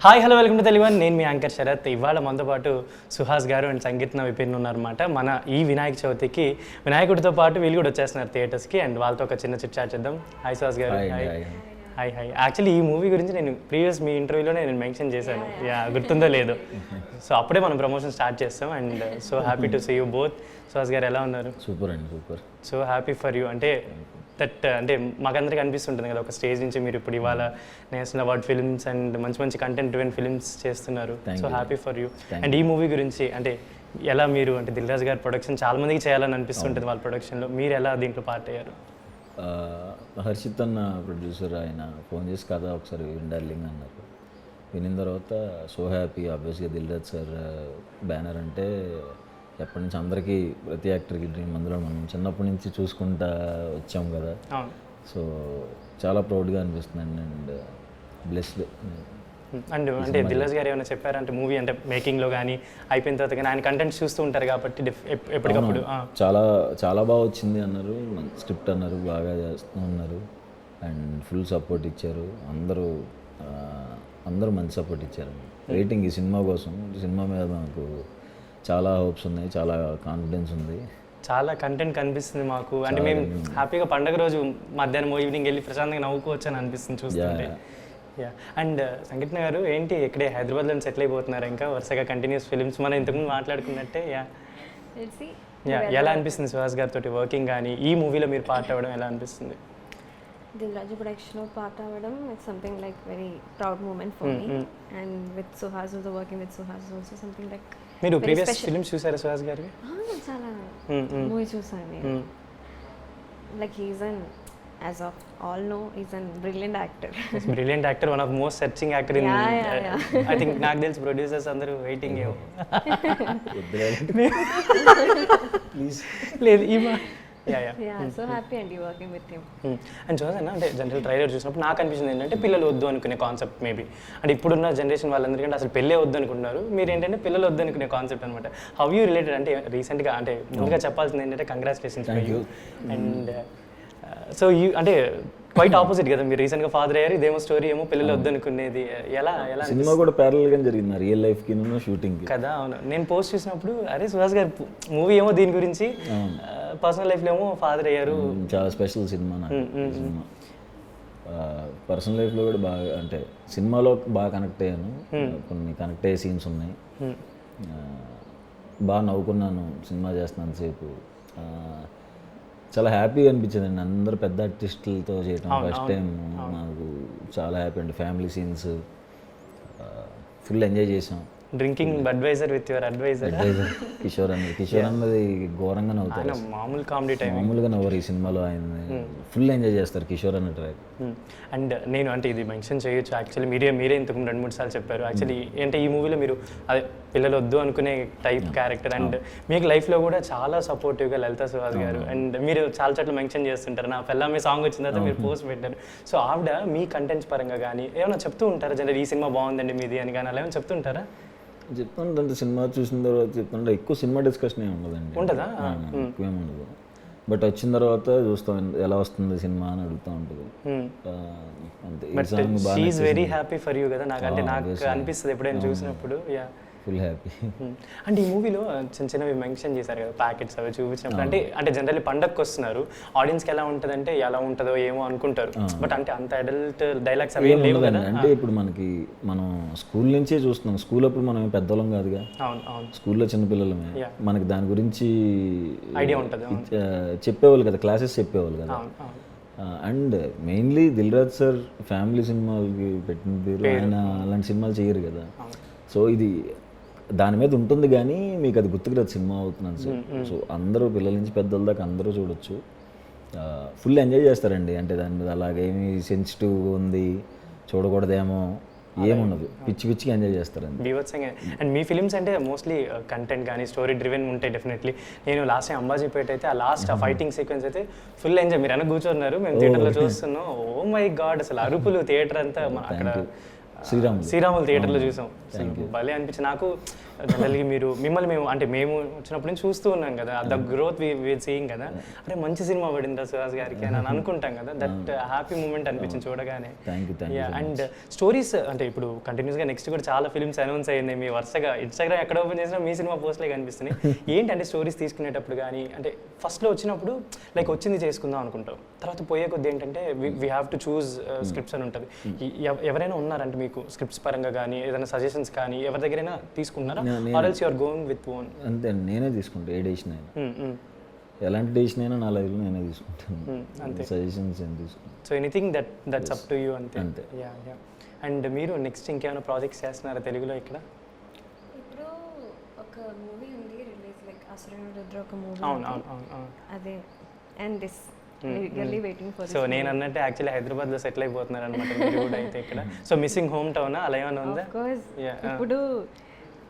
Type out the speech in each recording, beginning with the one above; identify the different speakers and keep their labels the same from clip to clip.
Speaker 1: Hi hello welcome to Telugu. నేను మీ anchor Sarath. ఇవాళ మనతో పాటు సుహాస్ గారు అండ్ సంగీత విపిన్ ఉన్నారన్నమాట. మన ఈ వినాయక చవితికి వినాయకుడితో పాటు వీళ్ళు కూడా వచ్చేస్తున్నారు థియేటర్స్కి. అండ్ వాళ్ళతో ఒక చిన్న చిట్ చాట్ చేద్దాం. హాయ్ సుహాస్ గారు. Hi hi. యాక్చువల్లీ ఈ మూవీ గురించి నేను ప్రీవియస్ మీ ఇంటర్వ్యూలోనే నేను మెన్షన్ చేశాను, గుర్తుందో లేదో. సో అప్పుడే మనం ప్రమోషన్ స్టార్ట్ చేస్తాం. And so happy to see you both. Suhas గారు ఎలా ఉన్నారు?
Speaker 2: సూపర్ అండి, super.
Speaker 1: So happy for you. అంటే దట్ అంటే మాకందరికీ అనిపిస్తుంటుంది కదా, ఒక స్టేజ్ నుంచి మీరు ఇప్పుడు ఇవాళ నేషనల్ అవార్డ్ ఫిల్మ్స్ అండ్ మంచి మంచి కంటెంట్ డ్రివెన్ ఫిల్మ్స్ చేస్తున్నారు. So happy for you. And ఈ మూవీ గురించి అంటే ఎలా మీరు అంటే దిల్ రాజు గారి ప్రొడక్షన్ చాలా మందికి చేయాలని అనిపిస్తుంటుంది వాళ్ళ ప్రొడక్షన్లో, మీరు ఎలా దీంట్లో పార్ట్ అయ్యారు?
Speaker 2: హర్షిత్ అన్న ప్రొడ్యూసర్, ఆయన ఫోన్ చేసి కథ ఒకసారి డార్లింగ్ అన్నారు. వినిన తర్వాత సో హ్యాపీ. ఆబ్వియస్గా దిల్ రాజు సార్ బ్యానర్ అంటే ఎప్పటి నుంచి అందరికీ ప్రతి యాక్టర్కి డ్రీమ్. అందులో మనం చిన్నప్పటి నుంచి చూసుకుంటా వచ్చాం కదా, సో చాలా ప్రౌడ్గా అనిపిస్తుంది అండ్ బ్లెస్డ్.
Speaker 1: అండ్ అంటే దిల్ రాజు గారు ఏమైనా చెప్పారంటే మూవీ అంటే మేకింగ్లో కానీ అయిపోయిన తర్వాత కానీ ఆయన కంటెంట్ చూస్తూ ఉంటారు కాబట్టి ఎప్పటికప్పుడు
Speaker 2: చాలా చాలా బాగా వచ్చింది అన్నారు, స్క్రిప్ట్ అన్నారు, బాగా చేస్తూ ఉన్నారు అండ్ ఫుల్ సపోర్ట్ ఇచ్చారు. అందరూ మంచి సపోర్ట్ ఇచ్చారు. వెయిటింగ్ ఈ సినిమా కోసం. సినిమా మీద నాకు చాలా హోప్స్ ఉన్నాయి, చాలా కాన్ఫిడెన్స్ ఉంది.
Speaker 1: చాలా కంటెంట్ కనిపిస్తుంది మాకు. అంటే మేము హ్యాపీగా పండగ రోజు మధ్యాహ్నం ఈవినింగ్ వెళ్ళి ప్రశాంతంగా నవ్వుకోవచ్చు అని అనిపిస్తుంది చూస్తుంటే. అండ్ సంగీత గారు ఏంటి ఇక్కడే హైదరాబాద్లో సెటిల్ అయిపోతున్నారు ఇంకా వరుసగా కంటిన్యూస్ ఫిల్మ్స్ మనం ఇంతకుముందు మాట్లాడుకున్నట్టే. ఎలా అనిపిస్తుంది సుహాస్ గారితో వర్కింగ్ కానీ ఈ మూవీలో మీరు పార్ట్ అవ్వడం ఎలా అనిపిస్తుంది?
Speaker 3: దిల్ రాజు ప్రొడక్షన్లో పార్ట్ అవ్వడం it's something like very proud moment for me. And with Suhas also working with Suhas also something like.
Speaker 1: మీరు ప్రీవియస్ ఫిల్మ్స్ చూసారా సుహాస్ గారి?
Speaker 3: చాలా మూవీ చూసాను నేను. Like he's an as of all no is an brilliant actor.
Speaker 1: Brilliant actor, one of most searching actor in I think. నాకు తెలిసి producers అందరూ వెయిటింగ్ ఏమో. లేదు
Speaker 3: సో హ్యాపీ అండి వర్కింగ్ విత్ హిమ్.
Speaker 1: అండ్ చూసాను అంటే జనరల్ ట్రైలర్ చూసినప్పుడు నాకు అనిపించింది ఏంటంటే పిల్లలు వద్దు అనుకునే కాన్సెప్ట్ మేబీ. అంటే ఇప్పుడున్న జనరేషన్ వాళ్ళందరికంటే అసలు పెళ్ళే వద్దు అనుకుంటున్నారు, మీరు ఏంటంటే పిల్లలు వద్దు అనుకునే కాన్సెప్ట్ అనమాట. హౌ యూ రిలేటెడ్ అంటే రీసెంట్గా అంటే ముందుగా చెప్పాల్సింది ఏంటంటే congratulations for you. And so you అంటే క్వైట్ ఆపోజిట్ కదా, మీరు రీసెంట్గా ఫాదర్ అయ్యారు, ఇదేమో స్టోరీ ఏమో పిల్లలు వద్దు అనుకునేది. ఎలా
Speaker 2: సినిమా కూడా ప్యారల్గా జరిగింది రియల్ లైఫ్ కి షూటింగ్
Speaker 1: కదా. అవును, నేను పోస్ట్ చూసినప్పుడు అరే సుహాస్ గారు మూవీ ఏమో దీని గురించి, పర్సనల్ లైఫ్లో ఏమో ఫాదర్ అయ్యారు.
Speaker 2: చాలా స్పెషల్ సినిమా సినిమా. పర్సనల్ లైఫ్లో కూడా బాగా అంటే సినిమాలో బాగా కనెక్ట్ అయ్యాను. కొన్ని కనెక్ట్ అయ్యే సీన్స్ ఉన్నాయి. బాగా నవ్వుకున్నాను సినిమా చేస్తున్నాను సేపు. చాలా హ్యాపీగా అనిపించింది అండి అందరు పెద్ద ఆర్టిస్టులతో చేయటం ఫస్ట్ టైం. నాకు చాలా హ్యాపీ అండి. ఫ్యామిలీ సీన్స్ ఫుల్ ఎంజాయ్ చేసాం.
Speaker 1: Drinking Budweiser with your adviser
Speaker 2: Kishore అన్నది ఘోరంగా నవ్వుతారు.
Speaker 1: మామూలు కామెడీ టైం
Speaker 2: మామూలుగా నవ్వరు ఈ సినిమాలో. ఆయన ఫుల్ ఎంజాయ్ చేస్తారు కిషోర్ అన్న ట్రాక్.
Speaker 1: అండ్ నేను అంటే ఇది మెన్షన్ చేయొచ్చు యాక్చువల్లీ, మీరే ఇంతకు 2-3 సార్లు చెప్పారు యాక్చువల్లీ. అంటే ఈ మూవీలో మీరు అదే పిల్లలు వద్దు అనుకునే టైప్ క్యారెక్టర్. అండ్ మీకు లైఫ్లో కూడా చాలా సపోర్టివ్గా లలితా సుహాస్ గారు. అండ్ మీరు చాలా చోట్ల మెన్షన్ చేస్తుంటారు. నా పెళ్ళామే సాంగ్ వచ్చిన తర్వాత మీరు పోస్ట్ పెట్టారు. సో ఆవిడ మీ కంటెంట్స్ పరంగా కానీ ఏమైనా చెప్తూ ఉంటారా జనరల్ ఈ సినిమా బాగుందండి మీది అని కానీ అలా ఏమైనా చెప్తుంటారా?
Speaker 2: చెప్తుంటే సినిమా చూసిన తర్వాత చెప్తుంటే ఎక్కువ సినిమా డిస్కషన్ ఏమి ఉండదండి.
Speaker 1: ఉంటుందా?
Speaker 2: ఎక్కువేమి ఉండదు. బట్ వచ్చిన తర్వాత చూస్తాం ఎలా వస్తుంది సినిమా అని అడుగుతూ ఉంటుంది.
Speaker 1: వెరీ హ్యాపీ ఫర్ యూ కదా. నాకు అనిపిస్తుంది ఎప్పుడైనా చూసినప్పుడు
Speaker 2: ఫుల్ హ్యాపీ.
Speaker 1: అంటే ఈ మూవీలో చిన్న చిన్నవి మెన్షన్ చేశారు కదా, ప్యాకెట్స్ అవి చూపించినప్పుడు. అంటే జనరల్లీ పండగకి వస్తున్నారు, ఆడియన్స్కి ఎలా ఉంటుందంటే ఎలా ఉంటుందో ఏమో అనుకుంటారు. బట్ అంటే అంత అడల్ట్ డైలాగ్స్ అవి ఏం లేవు కదా.
Speaker 2: అంటే ఇప్పుడు మనం స్కూల్ నుంచే చూస్తున్నాం. స్కూల్ అప్పుడు మనం పెద్దవాళ్ళం కాదుగా. స్కూల్లో చిన్నపిల్లలమే. మనకి దాని గురించి
Speaker 1: ఐడియా ఉంటుంది,
Speaker 2: చెప్పేవాళ్ళు కదా, క్లాసెస్ చెప్పేవాళ్ళు కదా. And mainly Dil Raju sir family సినిమాలకి పెట్టిన పేరు. ఆయన అలాంటి సినిమాలు చేయరు కదా. సో ఇది దాని మీద ఉంటుంది కానీ మీకు అది గుర్తుకురాదు సినిమా అవుతున్నాను సార్. సో అందరూ పిల్లల నుంచి పెద్దల దాకా అందరూ చూడొచ్చు. ఫుల్ ఎంజాయ్ చేస్తారండి. అంటే దాని మీద అలాగేమి సెన్సిటివ్ ఉంది చూడకూడదేమో ఏముండదు, పిచ్చిగా ఎంజాయ్ చేస్తారండి.
Speaker 1: బీభత్సంగా. అండ్ మీ ఫిలిమ్స్ అంటే మోస్ట్లీ కంటెంట్ కానీ స్టోరీ డ్రివెన్ ఉంటాయి డెఫినెట్లీ. నేను లాస్ట్ టైం అంబాజీపేట అయితే ఆ లాస్ట్ ఫైటింగ్ సీక్వెన్స్ అయితే ఫుల్ ఎంజాయ్. మీరు వెనక కూర్చున్నారు, మేము థియేటర్లో చూస్తున్నాం. ఓ మై గాడ్, అసలు అరుపులు థియేటర్ అంతా. అక్కడ శ్రీరాములు థియేటర్లో చూసాం. భలే అనిపించింది నాకు. జనరల్గా మిమ్మల్ని మేము వచ్చినప్పటి నుంచి చూస్తూ ఉన్నాం కదా, ద గ్రోత్ వీఆర్ సీయింగ్ కదా, అరే మంచి సినిమా పడిందా సుహాస్ గారికి అని అనుకుంటాం కదా, దట్ హ్యాపీ మూమెంట్ అనిపించింది చూడగానే. అండ్ స్టోరీస్ అంటే ఇప్పుడు కంటిన్యూస్గా నెక్స్ట్ కూడా చాలా ఫిల్మ్స్ అనౌన్స్ అయ్యింది, మీ వరుసగా ఇన్స్టాగ్రామ్ ఎక్కడ ఓపెన్ చేసినా మీ సినిమా పోస్ట్లే కనిపిస్తున్నాయి. ఏంటంటే స్టోరీస్ తీసుకునేటప్పుడు కానీ అంటే ఫస్ట్లో వచ్చినప్పుడు లైక్ వచ్చింది చేసుకుందాం అనుకుంటాం, తర్వాత పోయే కొద్ది ఏంటంటే we have to choose scripts అని ఉంటుంది. ఎవరైనా ఉన్నారంటే మీకు స్క్రిప్ట్స్ పరంగా కానీ ఏదైనా సజెషన్స్ కానీ ఎవరి దగ్గరైనా తీసుకుంటున్నారా, or else you are going with own?
Speaker 2: అంతే, నేనే తీసుకుంటా ఏ డెసిషన్ అయినా, ఎలాంటి డెసిషన్ అయినా నా లైఫ్లో నేనే తీసుకుంటాను, అంతే, సజెషన్స్ ఏం తీసుకుంటాను.
Speaker 1: So anything that's up to you అంతే. యా. అండ్ మీరు నెక్స్ట్ ఇంకేమైనా ప్రాజెక్ట్స్ చేస్తున్నారా తెలుగులో ఇక్కడ?
Speaker 3: ఇప్పుడు ఒక మూవీ ఉంది రిలీజ్, లైక్ అసురుని రుద్ర ఒక మూవీ.
Speaker 1: అవును.
Speaker 3: అదే and this waiting for.
Speaker 1: So నేను అన్నట్టు యాక్చువల్లీ హైదరాబాద్లో సెటిల్ అయిపోతున్నారు అనమాట మీరు కూడా అయితే ఇక్కడ. సో మిస్సింగ్ హోమ్ టౌన్ అలా ఏమైనా ఉందా?
Speaker 3: Of course. ఇప్పుడు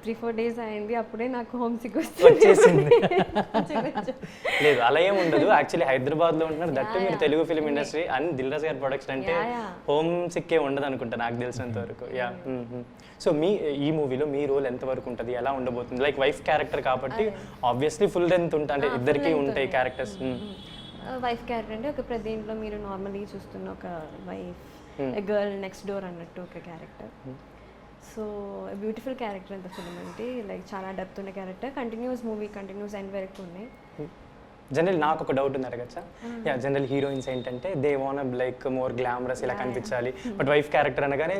Speaker 3: 3-4 days అయింది, అప్పుడే నాకు హోమ్ సిక్ వచ్చేసింది.
Speaker 1: లేదు అలా ఏమి ఉండదు, యాక్చువల్లీ హైదరాబాద్లో ఉంటున్నారు, దట్ మీరు Telugu film industry and Dil Raju గారి ప్రొడక్షన్ అంటే హోమ్ సిక్కే ఉండదు అనుకుంటా నాకు తెలిసినంత వరకు. యా. సో ఈ మూవీలో మీ రోల్ ఎంతవరకు ఉంటుంది, ఎలా ఉండబోతుంది? లైక్ వైఫ్ క్యారెక్టర్ కాబట్టి ఆబ్వియస్లీ ఫుల్ లెంత్ ఉంటాయి, అంటే ఇద్దరికి ఉంటాయి క్యారెక్టర్స్.
Speaker 3: వైఫ్ క్యారెక్టర్ అంటే ఒక దీంట్లో మీరు నార్మల్గా చూస్తున్న ఒక వైఫ్, గర్ల్ నెక్స్ట్ డోర్ అన్నట్టు ఒక క్యారెక్టర్. సో బ్యూటిఫుల్ క్యారెక్టర్ అంత ఫిలిం అంటే, లైక్ చాలా డెప్త్ ఉన్న character, continuous movie continuous end వరకు ఉన్నాయి.
Speaker 1: జనరల్ నాకు ఒక డౌట్ ఉంది అడగచ్చా? యా, జనరల్ హీరోయిన్స్ ఏంటంటే they want like more glamorous ఇలా కనిపించాలి, బట్ వైఫ్ క్యారెక్టర్ అనగానే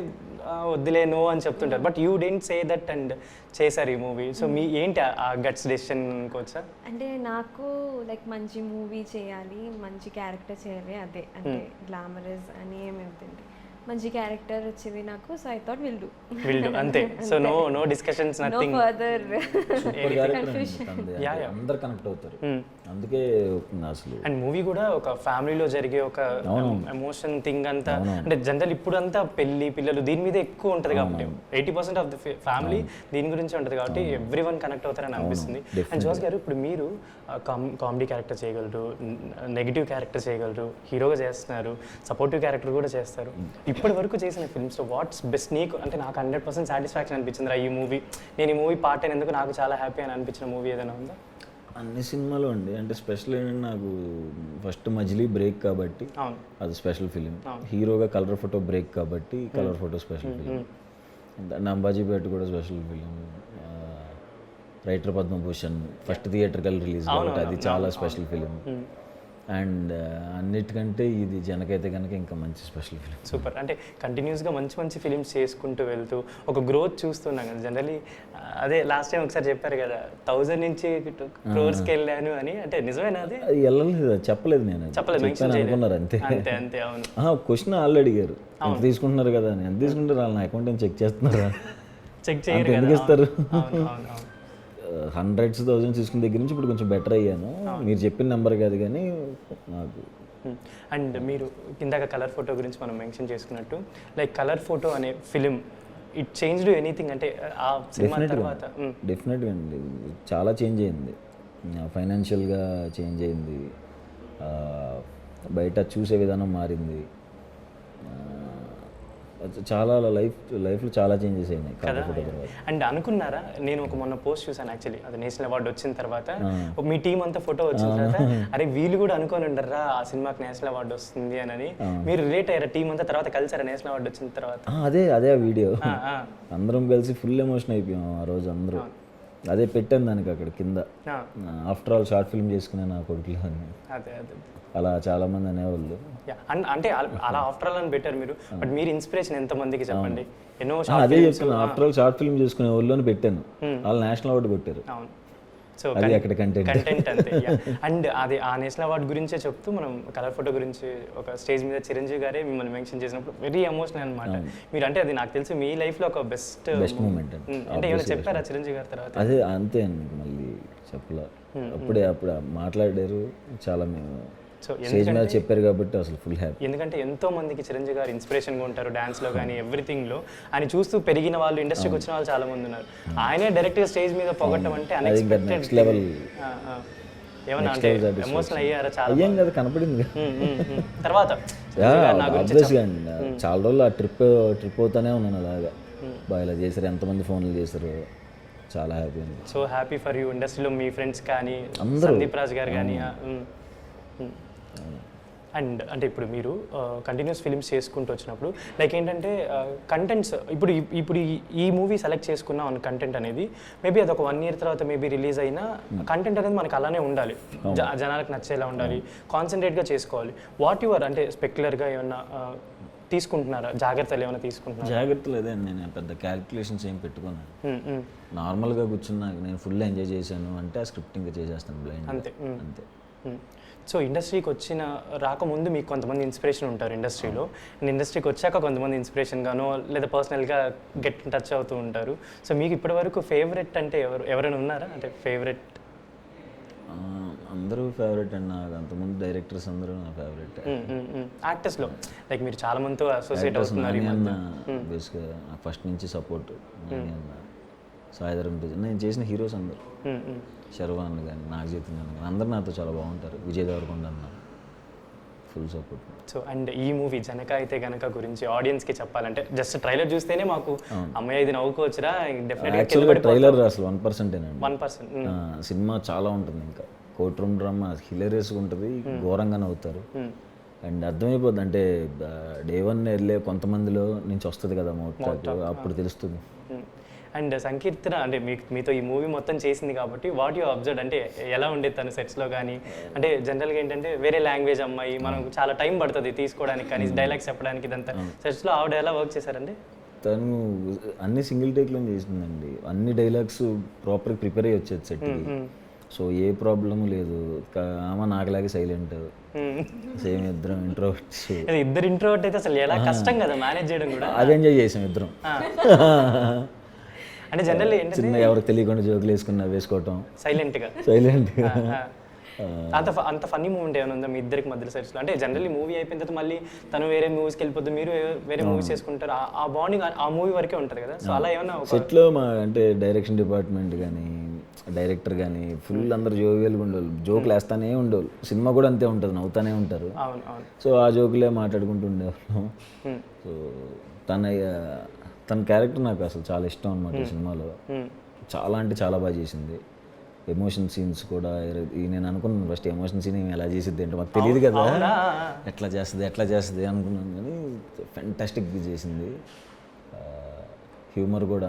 Speaker 1: వద్దులే నో అని చెప్తుంటారు, but you didn't say that and చేశారు ఈ మూవీ. సో మీ ఏంటి ఆ గట్స్ డెసిషన్ అనుకోవచ్చా?
Speaker 3: అంటే నాకు లైక్ మంచి మూవీ చేయాలి, మంచి క్యారెక్టర్ చేయాలి, అదే అంటే గ్లామరస్ అని ఏమి అవుతుంది, మంచి క్యారెక్టర్ వచ్చింది నాకు. So I thought will do
Speaker 1: అంతే. So no discussions, nothing
Speaker 3: further.
Speaker 2: అందరు కనెక్ట్ అవుతారు, అందుకే అసలు.
Speaker 1: అండ్ మూవీ కూడా ఒక ఫ్యామిలీలో జరిగే ఒక ఎమోషన్ థింగ్ అంతా, అంటే జనరల్ ఇప్పుడు అంతా పెళ్లి పిల్లలు దీని మీద ఎక్కువ ఉంటుంది కాబట్టి 80% ఆఫ్ ద ఫ్యామిలీ దీని గురించి ఉంటుంది కాబట్టి ఎవ్రీ వన్ కనెక్ట్ అవుతారని అనిపిస్తుంది. అండ్ జోస్ గారు, ఇప్పుడు మీరు కామెడీ క్యారెక్టర్ చేయగలరు, నెగిటివ్ క్యారెక్టర్ చేయగలరు, హీరోగా చేస్తున్నారు, సపోర్టివ్ క్యారెక్టర్ కూడా చేస్తారు. ఇప్పటి వరకు చేసిన ఫిల్మ్స్లో వాట్స్ బెస్ట్ నీకు, అంటే నాకు 100% సాటిస్ఫాక్షన్ అనిపించింది ఈ మూవీ, నేను ఈ మూవీ పార్ట్ అయినందుకు నాకు చాలా హ్యాపీ అని అనిపించిన మూవీ ఏదైనా ఉందా?
Speaker 2: అన్ని సినిమాలు అండి, అంటే స్పెషల్ ఏంటంటే నాకు ఫస్ట్ మజిలీ బ్రేక్ కాబట్టి అది స్పెషల్ ఫిలిం, హీరోగా కలర్ ఫోటో బ్రేక్ కాబట్టి Colour Photo special film, Ambajipeta కూడా special film, writer Padmabhushan first థియేటర్కల్ రిలీజ్ కాబట్టి అది చాలా స్పెషల్ ఫిలిం, అండ్ అన్నిటికంటే ఇది జనకైతే కనుక ఇంకా మంచి స్పెషల్ ఫిలిం.
Speaker 1: సూపర్. అంటే కంటిన్యూస్గా మంచి మంచి ఫిలిమ్స్ చేసుకుంటూ వెళ్తూ ఒక గ్రోత్ చూస్తున్నాం కదా. జనరలీ అదే లాస్ట్ టైం ఒకసారి చెప్పారు కదా 1000 నుంచి క్రోర్స్కి వెళ్ళాను అని, అంటే నిజమేనా? అది
Speaker 2: వెళ్ళలేదు, చెప్పలేదు, నేను అనుకున్నారు అంతే.
Speaker 1: అంతే అవును.
Speaker 2: క్వశ్చన్ ఆల్రెడీ అడిగారు, ఎంత తీసుకుంటున్నారు కదా అని. ఎంత తీసుకుంటారు వాళ్ళ అకౌంట్ చెక్ చేస్తున్నారా?
Speaker 1: చెక్ చేయరు,
Speaker 2: ఎందుకు ఇస్తారు? 100s, 1000s తీసుకున్న దగ్గర నుంచి ఇప్పుడు కొంచెం బెటర్ అయ్యాను, మీరు చెప్పిన నెంబర్ కాదు కానీ నాకు.
Speaker 1: అండ్ మీరు కిందాక కలర్ ఫోటో గురించి మనం మెన్షన్ చేసుకున్నట్టు, లైక్ కలర్ ఫోటో అనే ఫిలిం ఇట్ చేంజ్డ్ ఎనీథింగ్ అంటే ఆ సినిమా తర్వాత?
Speaker 2: డెఫినెట్గా అండి, చాలా చేంజ్ అయింది, ఫైనాన్షియల్గా చేంజ్ అయింది, బయట చూసే విధానం మారింది, చాలా లైఫ్లో చాలా చేంజెస్ అయినాయి కలర్ ఫోటో తర్వాత.
Speaker 1: అండ్ అనుకున్నారా, నేను ఒక మొన్న పోస్ట్ చూసాను యాక్చువల్లీ, అది నేషనల్ అవార్డు వచ్చిన తర్వాత మీ టీం అంతా ఫోటో వచ్చిన తర్వాత, అరే వీళ్ళు కూడా అనుకోని ఉండరా ఆ సినిమాకి నేషనల్ అవార్డు వస్తుంది అని, మీరు రిలేట్ అయ్యారా టీం అంతా తర్వాత కలిసారా నేషనల్ అవార్డు వచ్చిన తర్వాత?
Speaker 2: అదే ఆ వీడియో అందరం కలిసి ఫుల్ ఎమోషన్ అయిపోయాం ఆ రోజు అందరూ, అదే పెట్టాను దానికి అక్కడ కింద, ఆఫ్టర్ ఆల్ షార్ట్ ఫిల్మ్ చేసుకునే నా కొడుకులు అని.
Speaker 1: అదే
Speaker 2: అలా చాలా మంది అనేవాళ్ళు.
Speaker 1: అంటే అలా ఆఫ్టర్ ఆల్ అని పెట్టారు మీరు, బట్ మీరు ఇన్స్పిరేషన్ ఎంతమందికి చెప్పండి? ఎన్నో
Speaker 2: అదే చెప్తాను, ఆఫ్టర్ ఆల్ షార్ట్ ఫిల్మ్ చేసుకునే వాళ్ళని పెట్టాను, వాళ్ళు నేషనల్ అవార్డు కొట్టారు.
Speaker 1: సో
Speaker 2: అది అక్కడ
Speaker 1: కంటెంట్ అంతే. అండ్ అది ఆ నేషనల్ అవార్డు గురించే చెప్తూ మనం కలర్ ఫోటో గురించి ఒక స్టేజ్ మీద చిరంజీవి గారే మిమ్మల్ని మెన్షన్ చేసినప్పుడు వెరీ ఎమోషనల్ అనమాట. మీరు అంటే అది నాకు తెలిసి మీ లైఫ్లో ఒక బెస్ట్ మూమెంట్ అంటే ఏమైనా చెప్పారా చిరంజీవి గారి తర్వాత?
Speaker 2: అదే అంతే అండి, మళ్ళీ చెప్పలే, అప్పుడు మాట్లాడారు చాలా, మేము స్టేజ్ మీద చెప్పారు కాబట్టి అసలు ఫుల్ హ్యాపీ.
Speaker 1: ఎందుకంటే ఎంతో మందికి చిరంజీవి గారు ఇన్స్పిరేషన్గా ఉంటారు డాన్స్లో కానీ ఎవ్రీథింగ్లో, ఆయన చూస్తూ పెరిగిన వాళ్ళు, ఇండస్ట్రీకి వచ్చిన వాళ్ళు చాలా మంది ఉన్నారు. ఆయనే డైరెక్ట్గా స్టేజ్ మీద పొగట్టం అంటే
Speaker 2: నెక్స్ట్ లెవెల్.
Speaker 1: ఏమన్నా అంటే ఎమోషనల్ అయ్యారా? చాలా
Speaker 2: అయ్యాం కదా, కనపడింది
Speaker 1: తర్వాత
Speaker 2: ఆబ్వియస్గా అండి. చాలా రోజులు ఆ ట్రిప్ అవుతానే ఉన్నాను అలాగా, బాగా ఇలా చేశారు, ఎంతమంది ఫోన్లు చేశారు, చాలా హ్యాపీ అండి.
Speaker 1: So happy for you. ఇండస్ట్రీలో మీ ఫ్రెండ్స్ కానీ
Speaker 2: అందరూ.
Speaker 1: సందీప్ రాజ్ గారు కానీ అండ్ అంటే ఇప్పుడు మీరు కంటిన్యూస్ ఫిలిమ్స్ చేసుకుంటూ వచ్చినప్పుడు లైక్ ఏంటంటే కంటెంట్స్ ఇప్పుడు ఈ మూవీ సెలెక్ట్ చేసుకున్నాం అన్న కంటెంట్ అనేది మేబీ అది ఒక 1 year తర్వాత మేబీ రిలీజ్ అయినా కంటెంట్ అనేది మనకు అలానే ఉండాలి, జనాలకు నచ్చేలా ఉండాలి, కాన్సన్ట్రేట్గా చేసుకోవాలి. వాట్ యువర్ అంటే స్పెక్యులర్గా ఏమన్నా తీసుకుంటున్నారా, జాగ్రత్తలు ఏమైనా తీసుకుంటున్నారా?
Speaker 2: జాగ్రత్తలు అదే అండి, నేను పెద్ద క్యాలిక్యులేషన్స్ ఏం పెట్టుకున్నాను. నార్మల్గా కూర్చున్నాక నేను ఫుల్ ఎంజాయ్ చేశాను అంటే ఆ స్క్రిప్టింగ్ చేసేస్తాను బ్లైండ్
Speaker 1: అంతే.
Speaker 2: అంతే.
Speaker 1: సో ఇండస్ట్రీకి రాకముందు మీకు కొంతమంది ఇన్స్పిరేషన్ ఉంటారు ఇండస్ట్రీలో, అండ్ ఇండస్ట్రీకి వచ్చాక కొంతమంది ఇన్స్పిరేషన్ గానో లేదా పర్సనల్గా గెట్ టచ్ అవుతూ ఉంటారు. సో మీకు ఇప్పటి వరకు ఫేవరెట్ అంటే ఎవరైనా ఉన్నారా? అంటే ఫేవరెట్
Speaker 2: అందరూ ఫేవరెట్ అండి నాకు, అంతమంది డైరెక్టర్స్ అందరూ నా ఫేవరెట్.
Speaker 1: యాక్టర్స్లో లైక్ మీరు చాలా మందితో అసోసియేట్ అవుతున్నారు.
Speaker 2: బేస్గా ఫస్ట్ నుంచి సపోర్ట్ సాయిధరం తేజ్, నేను చేసిన హీరోస్ అందరు, శర్వాన్ కానీ నాగజీతన్ కానీ అందరు నాతో చాలా బాగుంటారు. విజయ్ దేవరకొండ అన్న ఫుల్ సపోర్ట్.
Speaker 1: సో అండ్ ఈ మూవీ జనక అయితే గనక గురించి ఆడియన్స్కి చెప్పాలంటే జస్ట్ ట్రైలర్ చూస్తేనే మాకు అమ్మాయి ఇది నవ్వుకోవచ్చురా
Speaker 2: యాక్చువల్గా ట్రైలర్ అసలు 1%.
Speaker 1: 1%.
Speaker 2: సినిమా చాలా ఉంటుంది, ఇంకా కోర్ట్ రూమ్ డ్రామా హిలేరియస్గా ఉంటుంది, ఘోరంగా నవ్వుతారు. అండ్ అర్థమైపోద్ది అంటే డే 1 వెళ్ళే కొంతమందిలో నుంచి వస్తుంది కదా మౌత్, అప్పుడు తెలుస్తుంది.
Speaker 1: అండ్ సంకీర్తన అంటే మీతో ఈ మూవీ మొత్తం చేసింది కాబట్టి వాట్ యూ అబ్జర్వ్ అంటే ఎలా ఉండేది తను సెట్స్లో కానీ? అంటే జనరల్గా ఏంటంటే వేరే లాంగ్వేజ్ అమ్మాయి, మనం చాలా టైం పడుతుంది తీసుకోవడానికి కానీ డైలాగ్స్ చెప్పడానికి, ఇదంతా సెట్స్లో ఆవిడ ఎలా వర్క్ చేశారండి?
Speaker 2: తను అన్ని సింగిల్ టేక్లో చేసిందండి, అన్ని డైలాగ్స్ ప్రాపర్గా ప్రిపేర్ అయ్యి వచ్చేది సెట్కి. సో ఏ ప్రాబ్లము లేదు. ఆమె నాకులాగే సైలెంట్, సేమ్ ఇద్దరం ఇంట్రోవర్ట్స్.
Speaker 1: ఇద్దరు ఇంట్రోవర్ట్ అయితే అసలు ఎలా కష్టం కదా మేనేజ్ చేయడం కూడా.
Speaker 2: అది ఎంజాయ్ చేసాం ఇద్దరం.
Speaker 1: అంటే జనరల్లీ
Speaker 2: చిన్న ఎవరికి తెలియకుండా జోకులు వేసుకోవటం
Speaker 1: సైలెంట్గా. అంత ఫన్నీ మూమెంట్ ఏమైనా ఉందా మీ ఇద్దరికి మధ్యలో సెట్స్లో? అంటే జనరల్లీ మూవీ అయిపోయిన తర్వాత మళ్ళీ తను వేరే మూవీస్కి వెళ్ళిపోద్ది, మీరు వేరే మూవీస్ చేసుకుంటారు, ఆ బాండింగ్ ఆ మూవీ వరకే ఉంటుంది కదా. సో అలా ఏమన్నా
Speaker 2: సెట్లో మా అంటే డైరెక్షన్ డిపార్ట్మెంట్ కానీ డైరెక్టర్ కానీ ఫుల్ అందరు జోవియల్గా ఉండేవాళ్ళు, జోకులు వేస్తానే ఉండేవాళ్ళు. సినిమా కూడా అంతే ఉంటుంది, నవ్వుతానే ఉంటారు. సో ఆ జోకులే మాట్లాడుకుంటూ ఉండేవాళ్ళం. సో తన క్యారెక్టర్ నాకు అసలు చాలా ఇష్టం అనమాట. ఈ సినిమాలో చాలా అంటే చాలా బాగా చేసింది. ఎమోషన్ సీన్స్ కూడా నేను అనుకున్నాను ఫస్ట్ ఎమోషన్ సీన్ ఎలా చేసిద్ది అంటే మాకు తెలియదు కదా, ఎట్లా చేస్తుంది అనుకున్నాను, కానీ ఫెంటాస్టిక్గా చేసింది. హ్యూమర్ కూడా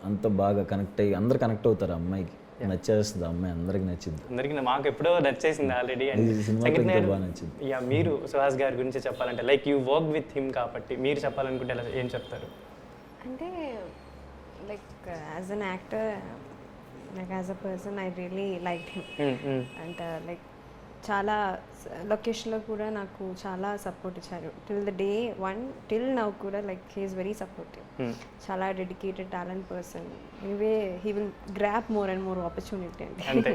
Speaker 2: అంత బాగా కనెక్ట్ అయ్యి అందరు కనెక్ట్ అవుతారు. అమ్మాయికి నచ్చేస్తుంది, అమ్మాయి అందరికి నచ్చింది.
Speaker 1: అందరికి మాకు ఎప్పుడో నచ్చేసింది ఆల్రెడీ.
Speaker 2: బాగా నచ్చింది.
Speaker 1: మీరు సుహాస్ గారి గురించి చెప్పాలంటే like you work with him కాబట్టి మీరు చెప్పాలనుకుంటే ఏం చెప్తారు?
Speaker 3: అంటే like as an actor, like as a person I really like him. And like చాలా లొకేషన్లో కూడా నాకు చాలా సపోర్ట్ ఇచ్చారు. Till the day 1 till now కూడా like he is very supportive. చాలా dedicated talent person. Anyway he will grab more and more opportunity అండి.
Speaker 1: అంతే.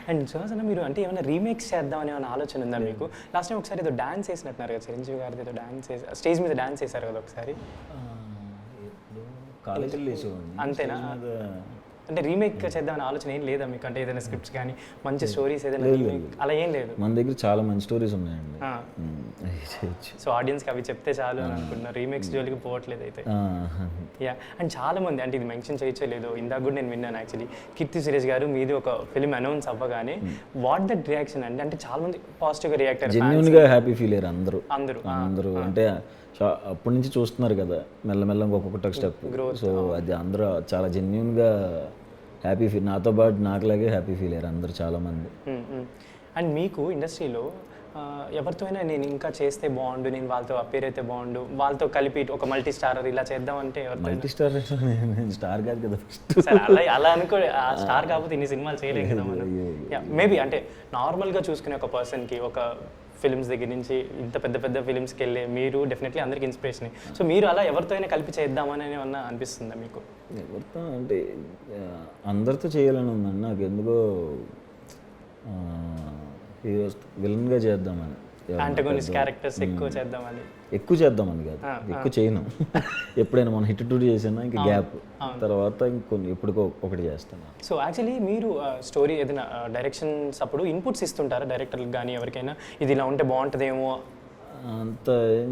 Speaker 1: అండ్ సుహాస్ అన్న మీరు అంటే ఏమైనా రీమేక్స్ చేద్దామని ఏమైనా ఆలోచన ఉందా మీకు? లాస్ట్ టైం ఒకసారి ఏదో డాన్స్ వేసినట్టున్నారు కదా, చిరంజీవి గారిది ఏదో డాన్స్ స్టేజ్ మీద డాన్స్ వేశారు కదా ఒకసారి.
Speaker 2: కాలేజీలో
Speaker 1: అంతేనా? అంటే రీమేక్ చేద్దామని ఆలోచన ఏం లేదా మీకు? అంటే ఏదైనా స్క్రిప్ట్స్ కానీ మంచి స్టోరీస్ ఏదైనా అలా ఏం లేదు?
Speaker 2: మన దగ్గర చాలా మంచి స్టోరీస్ ఉన్నాయండి.
Speaker 1: సో ఆడియన్స్కి అవి చెప్తే చాలు అని అనుకుంటున్నారు, రీమేక్స్ జోలికి పోవట్లేదు అయితే. అండ్ చాలా మంది అంటే ఇది మెన్షన్ చేయలేదు, ఇందాక కూడా నేను విన్నాను యాక్చువల్లీ, కీర్తి సురేష్ గారు మీది ఒక ఫిల్మ్ అనౌన్స్ అవ్వగానే వాట్ దట్ రియాక్షన్ అండి? అంటే చాలా మంది పాజిటివ్గా రియాక్ట్ అయ్యారు,
Speaker 2: జెన్యూన్గా హ్యాపీ ఫీల్ అయ్యారు అందరూ. అంటే అప్పటి నుంచి చూస్తున్నారు కదా మెల్లమెల్లగా ఒక్కొక్క స్టెప్. సో అది అందరూ చాలా జెన్యూన్గా హ్యాపీ ఫీల్, నాతో పాటు నాకులాగే హ్యాపీ ఫీల్ అయ్యారు అందరూ చాలామంది.
Speaker 1: అండ్ మీకు ఇండస్ట్రీలో ఎవరితో అయినా నేను ఇంకా చేస్తే బాగుండు, నేను వాళ్ళతో అపేర్ అయితే బాగుండు, వాళ్ళతో కలిపి ఒక మల్టీ స్టారర్ ఇలా చేద్దామంటే
Speaker 2: మల్టీ స్టార్ స్టార్ కాదు కదా
Speaker 1: అలా అనుకో, ఆ స్టార్ కాకపోతే ఇన్ని సినిమాలు చేయలేము కదా మనం. మేబీ అంటే నార్మల్గా చూసుకునే ఒక పర్సన్కి ఒక ఫిల్మ్స్ దగ్గర నుంచి ఇంత పెద్ద ఫిల్మ్స్కి వెళ్ళే మీరు డెఫినెట్లీ అందరికి ఇన్స్పిరేషన్. సో మీరు అలా ఎవరితో అయినా కలిపి చేద్దామని ఏమన్నా అనిపిస్తుందా మీకు?
Speaker 2: ఎవరితో అంటే అందరితో చేయాలని ఉందండి నాకు, ఎందుకో విలన్గా చేద్దామని,
Speaker 1: యాంటగోనిస్ట్ క్యారెక్టర్స్ ఎక్కువ చేద్దామని
Speaker 2: కాదు, ఎక్కువ చేయను. ఎప్పుడైనా మనం హిట్ 2 చేసినా ఇంకా గ్యాప్, తర్వాత ఇంకొన్ని ఎప్పటికో ఒకటి చేస్తాను.
Speaker 1: సో యాక్చువల్లీ మీరు స్టోరీ ఏదైనా డైరెక్షన్స్ అప్పుడు ఇన్పుట్స్ ఇస్తుంటారా డైరెక్టర్లకు కానీ ఎవరికైనా, ఇది ఇలా ఉంటే బాగుంటుందేమో?
Speaker 2: అంత ఏం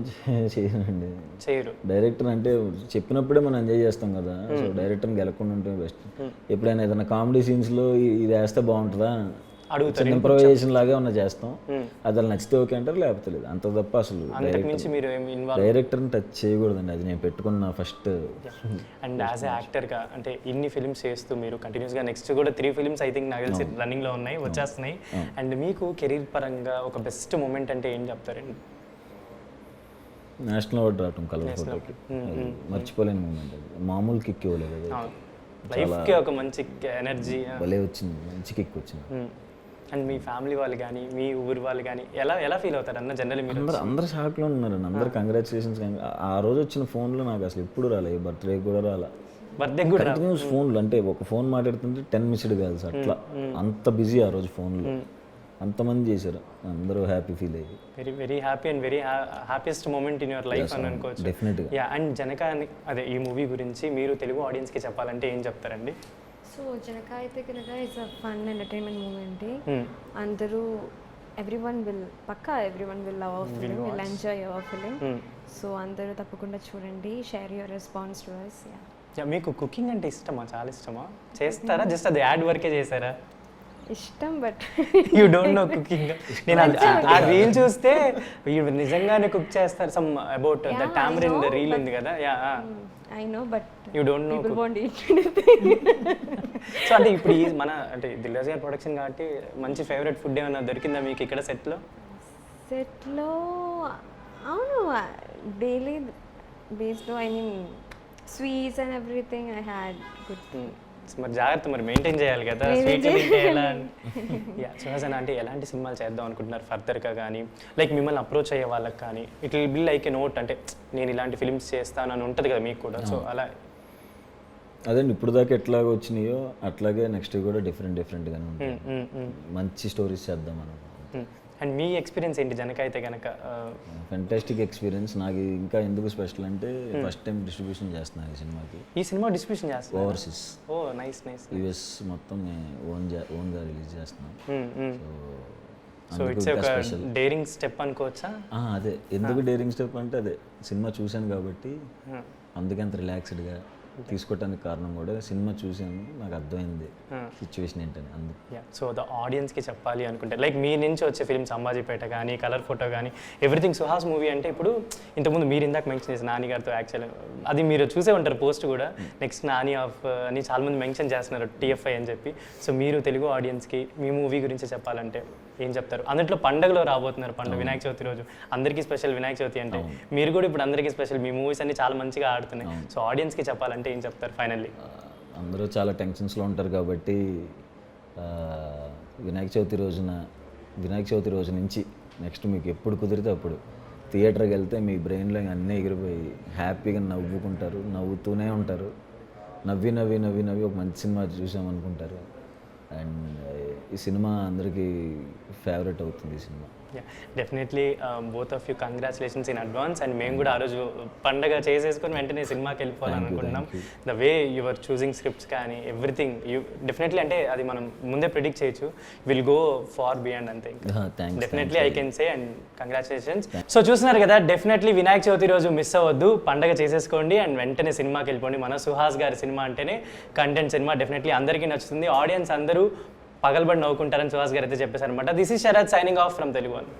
Speaker 2: చేయనండి.
Speaker 1: చేయరు.
Speaker 2: డైరెక్టర్ అంటే చెప్పినప్పుడే మనం ఎంజాయ్ చేస్తాం కదా, సో డైరెక్టర్ని గెలకుండా ఉంటే బెస్ట్. ఎప్పుడైనా ఏదైనా కామెడీ సీన్స్లో ఇది వేస్తే బాగుంటుందా,
Speaker 1: అడుగుతారు.
Speaker 2: ఇంప్రవైజేషన్ లాగే ఉన్న చేస్తాం, అది అలా నచ్చితే ఓకే అంటారు, లేకపోతే లేదు. అంత తప్ప అసలు
Speaker 1: అంతకుమించి మీరు ఏమి ఇన్వాల్వ్
Speaker 2: డైరెక్టర్ని టచ్ చేయకూడదండి. అది నేను పెట్టుకున్న ఫస్ట్.
Speaker 1: అండ్ యాజ్ ఏ యాక్టర్గా అంటే ఇన్ని ఫిల్మ్స్ చేస్తూ మీరు కంటిన్యూస్గా నెక్స్ట్ కూడా 3 ఫిల్మ్స్ ఐ థింక్ నాకు తెలిసి రన్నింగ్లో ఉన్నాయి, వచ్చేస్తున్నాయి. అండ్ మీకు కెరీర్ పరంగా ఒక బెస్ట్ మూమెంట్ అంటే ఏం చెప్తారండి?
Speaker 2: నేషనల్ అవార్డు రావటం కలర్ ఫోటోకి మర్చిపోలేని మూమెంట్. అది మామూలు కిక్ ఇవ్వలేదు,
Speaker 1: లైఫ్కి ఒక మంచి ఎనర్జీ
Speaker 2: భలే వచ్చింది, మంచి కిక్ వచ్చింది.
Speaker 1: అండ్ మీ ఫ్యామిలీ వాళ్ళు కానీ మీ ఊరి వాళ్ళు కానీ ఎలా ఫీల్ అవుతారు అన్న జనరల్? మీరు
Speaker 2: అందరు షాక్లో ఉన్నారండి, అందరు కంగ్రాచులేషన్స్. ఆ రోజు వచ్చిన ఫోన్లో నాకు అసలు ఎప్పుడు రాలేదు, బర్త్డే కూడా రాలా.
Speaker 1: బర్త్డే కూడా
Speaker 2: కంటిన్యూస్ ఫోన్లు, అంటే ఒక ఫోన్ మాట్లాడుతుంటే 10 మిస్డ్ కాల్స్ అట్లా, అంత బిజీ ఆ రోజు ఫోన్లో. అంతమంది చేశారు, అందరూ హ్యాపీ ఫీల్ అయ్యి.
Speaker 1: Very very happy and very happiest moment in your life అని అనుకోవచ్చు.
Speaker 2: డెఫినెట్గా.
Speaker 1: యా. అండ్ జనక అదే ఈ మూవీ గురించి మీరు తెలుగు ఆడియన్స్కి చెప్పాలంటే ఏం చెప్తారండి?
Speaker 3: సో జనక అయితే కనుక it's a fun entertainment moment. అందరూ everyone will love our film, will enjoy our film. So అందరూ తప్పకుండా చూడండి, share your response to us.
Speaker 1: Yeah. మీకు కుకింగ్ అంటే ఇష్టమా? చాలా ఇష్టమా? చేస్తారా? జస్ట్ అది యాడ్ వరకే చేశారా?
Speaker 3: ఇష్టం, but
Speaker 1: you don't know cooking. నేను ఆ రీల్ చూస్తే వీడు నిజంగానే కుక్ చేస్తారు. Some about the tamarind reel ఉంది కదా. Yeah,
Speaker 3: I know, but
Speaker 1: you don't know.
Speaker 3: People want eat.
Speaker 1: So అంటే ఇప్పుడు ఈ మన అంటే దిల్రాజు గారి ప్రొడక్షన్ కాబట్టి మంచి ఫేవరెట్ ఫుడ్ ఏమైనా దొరికిందా మీకు ఇక్కడ సెట్లో?
Speaker 3: అవును, daily based, I mean sweets and everything I had good.
Speaker 1: మరి జాగ్రత్త, మరి మెయింటైన్ చేయాలి కదా స్వీట్లు తింటే ఎలా? యా. సుహాసన అంటే ఎలాంటి సినిమాలు చేద్దాం అనుకుంటున్నారు ఫర్దర్గా? కానీ లైక్ మిమ్మల్ని అప్రోచ్ అయ్యే వాళ్ళకి కానీ it will be like a note, అంటే నేను ఇలాంటి ఫిల్మ్స్ చేస్తాను అని ఉంటుంది కదా మీకు కూడా. సో అలా
Speaker 2: అదండి, ఇప్పుడు దాకా ఎట్లాగ వచ్చినాయో అట్లాగే నెక్స్ట్ కూడా డిఫరెంట్గానే ఉంటాయి. మంచి స్టోరీస్ చేద్దాం మనం.
Speaker 1: అండ్ మీ ఎక్స్పీరియన్స్ ఏంటి జనక అయితే కనుక?
Speaker 2: Fantastic experience. నాకు ఇంకా ఎందుకు స్పెషల్ అంటే ఫస్ట్ టైం డిస్ట్రిబ్యూషన్ చేస్తున్నాను ఈ సినిమాకి.
Speaker 1: ఈ సినిమా డిస్ట్రిబ్యూషన్ చేస్తాను
Speaker 2: ఓవర్సీస్.
Speaker 1: ఓ నైస్.
Speaker 2: యూఎస్ మొత్తం ఓన్గా రిలీజ్ చేస్తున్నాం.
Speaker 1: సో ఇట్స్ ఒక డేరింగ్ స్టెప్ అనుకోవచ్చా?
Speaker 2: అదే, ఎందుకు డేరింగ్ స్టెప్ అంటే అదే సినిమా చూశాను కాబట్టి అందుకే అంత రిలాక్స్డ్గా తీసుకోవటానికి కారణం కూడా సినిమా చూసాను, నాకు అర్థమైంది సిచ్యువేషన్ ఏంటని. అందుకు
Speaker 1: సో ద ఆడియన్స్కి చెప్పాలి అనుకుంటే లైక్ మీ నుంచి వచ్చే ఫిల్మ్స్ అంబాజీపేట కానీ కలర్ ఫోటో కానీ ఎవ్రీథింగ్ సుహాస్ మూవీ అంటే ఇప్పుడు ఇంతకుముందు మీరు ఇందాక మెన్షన్ చేసిన నాని గారితో యాక్చువల్ అది మీరు చూసే ఉంటారు పోస్ట్ కూడా, నెక్స్ట్ నాని ఆఫ్ అని చాలామంది మెన్షన్ చేస్తున్నారు TFI అని చెప్పి. సో మీరు తెలుగు ఆడియన్స్కి మీ మూవీ గురించి చెప్పాలంటే ఏం చెప్తారు? అందులో పండుగలో రాబోతున్నారు, పండుగ వినాయక చవితి రోజు అందరికీ స్పెషల్. వినాయక చవితి అంటే మీరు కూడా ఇప్పుడు అందరికీ స్పెషల్, మీ మూవీస్ అన్ని చాలా మంచిగా ఆడుతున్నాయి. సో ఆడియన్స్కి చెప్పాలంటే ఏం చెప్తారు ఫైనల్లీ?
Speaker 2: అందరూ చాలా టెన్షన్స్లో ఉంటారు కాబట్టి వినాయక చవితి రోజు నుంచి నెక్స్ట్ మీకు ఎప్పుడు కుదిరితే అప్పుడు థియేటర్కి వెళ్తే మీ బ్రెయిన్లో అన్నీ ఎగిరిపోయి హ్యాపీగా నవ్వుకుంటారు, నవ్వుతూనే ఉంటారు. నవ్వి ఒక మంచి సినిమా చూసామనుకుంటారు. అండ్ ఈ సినిమా అందరికీ ఫేవరెట్ అవుతుంది ఈ సినిమా.
Speaker 1: Definitely both of you congratulations in advance. And మేము కూడా ఆ రోజు పండగ చేసేసుకొని వెంటనే సినిమాకి వెళ్ళిపోవాలనుకుంటున్నాం. The way your choosing scripts కానీ ఎవ్రీథింగ్ యూ డెఫినెట్లీ అంటే అది మనం ముందే ప్రిడిక్ట్ చేయొచ్చు, విల్ గో ఫార్ బియాండ్ అంతే. Definitely I can say and congratulations. So చూస్తున్నారు కదా, డెఫినెట్లీ వినాయక చవితి రోజు మిస్ అవ్వద్దు, పండగ చేసేసుకోండి అండ్ వెంటనే సినిమాకి వెళ్ళిపోండి. మన సుహాస్ గారి సినిమా అంటేనే కంటెంట్ సినిమా, డెఫినెట్లీ అందరికీ నచ్చుతుంది. ఆడియన్స్ అందరూ పగలబడి నవ్వుకుంటారని సుహాస్ గారు అయితే చెప్పేశారు అనమాట. This is Sharath signing off from Telugu one.